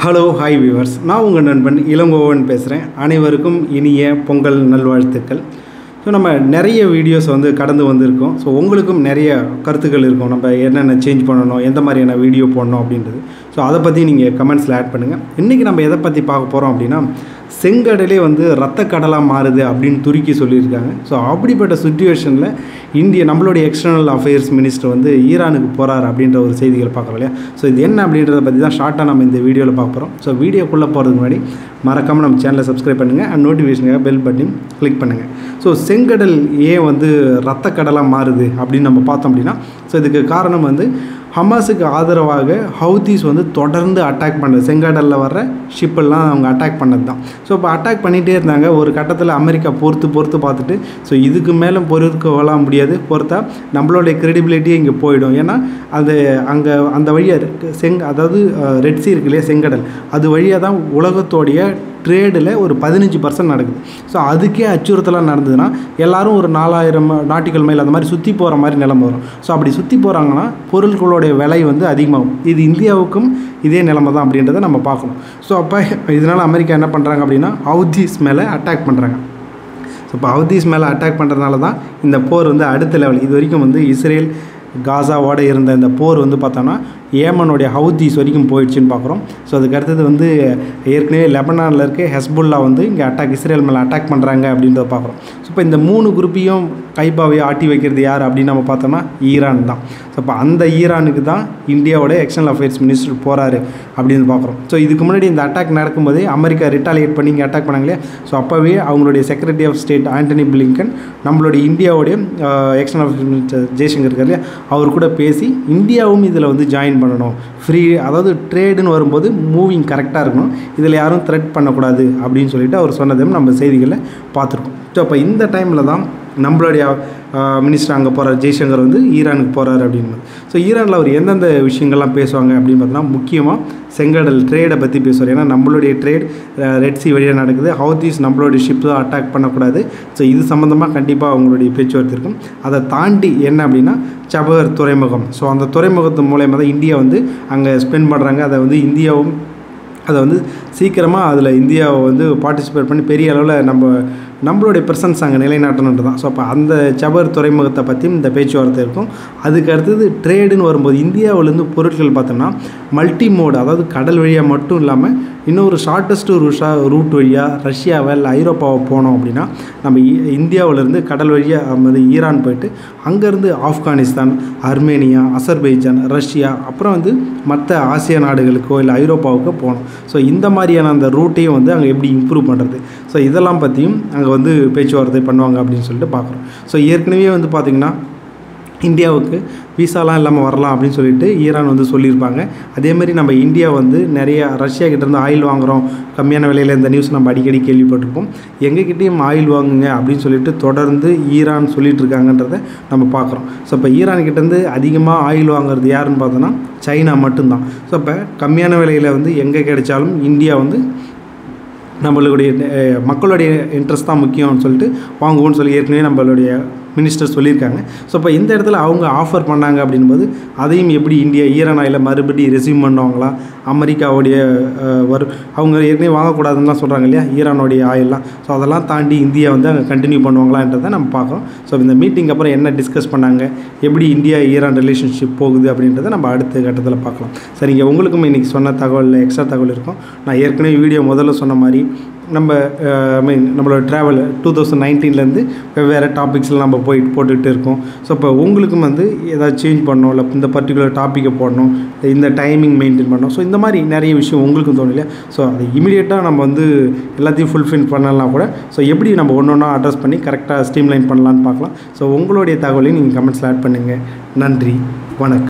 Hello hi viewers, நான் உங்கள் நண்பன் இளங்கோவன் பேசுகிறேன். அனைவருக்கும் இனிய பொங்கல் நல்வாழ்த்துக்கள். ஸோ நம்ம நிறைய வீடியோஸ் கடந்து வந்திருக்கோம். ஸோ உங்களுக்கும் நிறைய கருத்துக்கள் இருக்கும், நம்ம என்னென்ன சேஞ்ச் பண்ணணும், எந்த மாதிரியான வீடியோ போடணும் அப்படின்றது. ஸோ அதை பற்றி நீங்கள் கமெண்ட்ஸில் ஆட் பண்ணுங்கள். இன்றைக்கி நம்ம எதை பற்றி பார்க்க போகிறோம் அப்படின்னா, செங்கடலே ரத்த கடலாக மாறுது அப்படின்னு துருக்கி சொல்லியிருக்காங்க. ஸோ அப்படிப்பட்ட சுச்சுவேஷனில் நம்மளுடைய எக்ஸ்டர்னல் அஃபேர்ஸ் மினிஸ்டர் ஈரானுக்கு போகிறார் அப்படின்ற ஒரு செய்திகள் பார்க்குறோம் இல்லையா. ஸோ இது என்ன அப்படின்றத பற்றி தான் ஷார்ட்டாக நம்ம இந்த வீடியோவில் பார்க்க போகிறோம். ஸோ வீடியோக்குள்ளே போகிறதுக்கு முன்னாடி மறக்காமல் நம்ம சேனலை சப்ஸ்கிரைப் பண்ணுங்கள் அண்ட் நோட்டிஃபிகேஷனுக்காக பெல் பட்டன் கிளிக் பண்ணுங்கள். ஸோ செங்கடல் ஏன் ரத்த கடலாக மாறுது அப்படின்னு நம்ம பார்த்தோம் அப்படின்னா, ஸோ இதுக்கு காரணம் ஹமாஸுக்கு ஆதரவாக ஹவுதீஸ் தொடர்ந்து அட்டாக் பண்ணுறது, செங்கடலில் வர்ற ஷிப்பெல்லாம் அவங்க அட்டாக் பண்ணது தான். ஸோ இப்போ அட்டாக் பண்ணிகிட்டே இருந்தாங்க. ஒரு கட்டத்தில் அமெரிக்கா பொறுத்து பார்த்துட்டு, ஸோ இதுக்கு மேலே பொறுக்க முடியாது, பொறுத்தா நம்மளுடைய கிரெடிபிலிட்டியே இங்கே போயிடும். ஏன்னா அங்கே அந்த வழியாக அதாவது ரெட் சி இருக்கு இல்லையா, செங்கடல், அது வழியாக தான் உலகத்தோடைய ட்ரேடில் ஒரு 15% நடக்குது. ஸோ அதுக்கே அச்சுறுத்தலாக நடந்ததுன்னா எல்லோரும் ஒரு 4000 நாட்டிக்கல் மைல் அந்த மாதிரி சுற்றி போகிற மாதிரி நிலைமை வரும். ஸோ அப்படி சுற்றி போகிறாங்கன்னா பொருட்களுடைய விலை அதிகமாகும். இது இந்தியாவுக்கும் இதே நிலைமை தான் அப்படின்றத நம்ம பார்க்கணும். ஸோ அப்போ இதனால் அமெரிக்கா என்ன பண்ணுறாங்க அப்படின்னா, ஹவுதீஸ் மேலே அட்டாக் பண்ணுறாங்க. ஸோ இப்போ ஹவுதீஸ் மேலே அட்டாக் பண்ணுறதுனால தான் இந்த போர் அடுத்த லெவல். இது வரைக்கும் இஸ்ரேல் காசாவோடு இருந்த இந்த போர் பார்த்தோன்னா ஏமனுடைய ஹவுதீஸ் வரைக்கும் போயிடுச்சுன்னு பார்க்குறோம். ஸோ அதுக்கு அடுத்தது ஏற்கனவே லெபனானில் இருக்க ஹெஸ்புல்லா இங்கே இஸ்ரேல் மேலே அட்டாக் பண்ணுறாங்க அப்படின்றத பார்க்குறோம். ஸோ இப்போ இந்த 3 குரூப்பையும் கைப்பாவையை ஆட்டி வைக்கிறது யார் அப்படின்னு நம்ம பார்த்தோம்னா ஈரான் தான். ஸோ இப்போ அந்த ஈரானுக்கு தான் இந்தியாவோட எக்ஸ்டர்னல் அஃபேர்ஸ் மினிஸ்டர் போகிறாரு அப்படின்னு பார்க்குறோம். ஸோ இதுக்கு முன்னாடி இந்த அட்டாக் நடக்கும்போதே அமெரிக்கா ரிட்டாலியேட் பண்ணி இங்கே அட்டாக் பண்ணாங்க இல்லையா. ஸோ அப்போவே அவங்களுடைய secretary of state Antony Blinken நம்மளுடைய இந்தியாவுடைய எக்ஸ்டர்னல் அஃபேர்ஸ் மினிஸ்டர் ஜெய்சங்கர் இருக்கார் இல்லையா, அவர் கூட பேசி இந்தியாவும் இதில் ஜாயின் பண்ணணும், ஃப்ரீ, அதாவது ட்ரேடுன்னு வரும்போது மூவிங் கரெக்டாக இருக்கணும், இதில் யாரும் த்ரெட் பண்ணக்கூடாது அப்படின்னு சொல்லிட்டு அவர் சொன்னதையும் நம்ம செய்திகளில் பார்த்துருக்கோம். ஸோ அப்போ இந்த டைமில் தான் நம்மளுடைய மினிஸ்டர் அங்கே போகிறார், ஜெய்சங்கர் ஈரானுக்கு போகிறார் அப்படின்னு. ஸோ ஈரானில் அவர் எந்தெந்த விஷயங்கள்லாம் பேசுவாங்க அப்படின்னு பார்த்தோன்னா, முக்கியமாக செங்கடல் ட்ரேடை பற்றி பேசுவார். ஏன்னா நம்மளுடைய ட்ரேட் ரெட் சி வழியாக நடக்குது, ஹவுதீஸ் நம்மளுடைய ஷிப் தான் அட்டாக் பண்ணக்கூடாது. ஸோ இது சம்மந்தமாக கண்டிப்பாக அவங்களுடைய பேச்சுவார்த்தை இருக்கும். அதை தாண்டி என்ன அப்படின்னா சபகர் துறைமுகம். ஸோ அந்த துறைமுகத்து மூலயமா தான் இந்தியா அங்கே ஸ்பெண்ட் பண்ணுறாங்க. அதை இந்தியாவும் அதை சீக்கிரமாக அதில் இந்தியாவை பார்ட்டிசிபேட் பண்ணி பெரிய அளவில் நம்மளுடைய ப்ரெசன்ஸ் அங்கே நிலைநாட்டணுன்ட்டு தான். ஸோ அப்போ அந்த சபகர் துறைமுகத்தை பற்றியும் இந்த பேச்சுவார்த்தை இருக்கும். அதுக்கு அடுத்தது ட்ரேடுன்னு வரும்போது இந்தியாவிலேருந்து பொருட்கள் பார்த்தோம்னா மல்டி மோடு, அதாவது கடல் வழியாக மட்டும் இல்லாமல் இன்னொரு ஷார்ட்டஸ்ட் ரூட் வழியாக ரஷ்யாவை இல்லை ஐரோப்பாவை போனோம் அப்படின்னா நம்ம இந்தியாவிலேருந்து கடல் வழியாக ஈரான் போயிட்டு அங்கேருந்து ஆப்கானிஸ்தான், அர்மேனியா, அசர்பைஜான், ரஷ்யா, அப்புறம் மற்ற ஆசிய நாடுகளுக்கோ இல்லை ஐரோப்பாவுக்கோ போகணும். ஸோ இந்த மாதிரியான அந்த ரூட்டையும் அங்கே எப்படி இம்ப்ரூவ் பண்ணுறது, ஸோ இதெல்லாம் பற்றியும் அங்கே பேச்சுவார்த்தை பண்ணுவாங்க அப்படின்னு சொல்லிட்டு பார்க்குறோம். ஸோ ஏற்கனவே பார்த்திங்கன்னா இந்தியாவுக்கு விசாலாம் இல்லாமல் வரலாம் அப்படின்னு சொல்லிட்டு ஈரான் சொல்லியிருப்பாங்க. அதேமாதிரி நம்ம இந்தியா நிறைய ரஷ்யா கிட்டேருந்து ஆயில் வாங்குகிறோம் கம்மியான விலையில், இந்த நியூஸ் நம்ம அடிக்கடி கேள்விப்பட்டிருப்போம். எங்ககிட்டையும் ஆயில் வாங்குங்க அப்படின்னு சொல்லிட்டு தொடர்ந்து ஈரான் சொல்லிட்டு இருக்காங்கன்றதை நம்ம பார்க்குறோம். ஸோ இப்போ ஈரான்கிட்டேருந்து அதிகமாக ஆயில் வாங்குறது யாருன்னு பார்த்தோன்னா சைனா மட்டும்தான். ஸோ இப்போ கம்மியான விலையில் எங்கே கிடைச்சாலும் இந்தியா நம்மளுடைய மக்களுடைய இன்ட்ரெஸ்ட் தான் முக்கியம்னு சொல்லிட்டு வாங்குவோன்னு சொல்லி ஏற்கனவே நம்மளுடைய மினிஸ்டர் சொல்லியிருக்காங்க. ஸோ இப்போ இந்த இடத்துல அவங்க ஆஃபர் பண்ணாங்க அப்படின்போது அதையும் எப்படி ஈரான் ஆயிலை மறுபடியும் ரெசியூம் பண்ணுவாங்களா, அமெரிக்காவுடைய அவங்க ஏற்கனவே வாங்கக்கூடாதுன்னு சொல்கிறாங்க இல்லையா ஈரானுடைய ஆயிலெலாம். ஸோ அதெல்லாம் தாண்டி இந்தியா அங்கே கண்டினியூ பண்ணுவாங்களான்றதை நம்ம பார்க்குறோம். ஸோ இந்த மீட்டிங் அப்புறம் என்ன டிஸ்கஸ் பண்ணாங்க, எப்படி இந்தியா ஈரான் ரிலேஷன்ஷிப் போகுது அப்படின்றத நம்ம அடுத்த கட்டத்தில் பார்க்கலாம். சரிங்க, உங்களுக்கும் இன்றைக்கி சொன்ன தகவல் எக்ஸ்ட்ரா தகவல் இருக்கும். நான் ஏற்கனவே வீடியோ முதல்ல சொன்ன மாதிரி நம்மளோட ட்ராவல் 2019 வெவ்வேறு டாபிக்ஸில் நம்ம போட்டுக்கிட்டு இருக்கோம். ஸோ இப்போ உங்களுக்கும் ஏதாவது சேஞ்ச் பண்ணணும், இல்லை இந்த பர்டிகுலர் டாப்பிக்கை போடணும், இந்த டைமிங் மெயின்டைன் பண்ணணும். ஸோ இந்த மாதிரி நிறைய விஷயம் உங்களுக்கும் தோணும் இல்லையா. ஸோ அது இமீடியட்டாக நம்ம எல்லாத்தையும் ஃபுல்ஃபில் பண்ணலாம் கூட. ஸோ எப்படி நம்ம ஒன்று ஒன்றா அட்ரஸ் பண்ணி கரெக்டாக ஸ்ட்ரீம்லைன் பண்ணலான்னு பார்க்கலாம். ஸோ உங்களுடைய தகவலையும் நீங்கள் கமெண்ட்ஸில் ஆட் பண்ணுங்கள். நன்றி, வணக்கம்.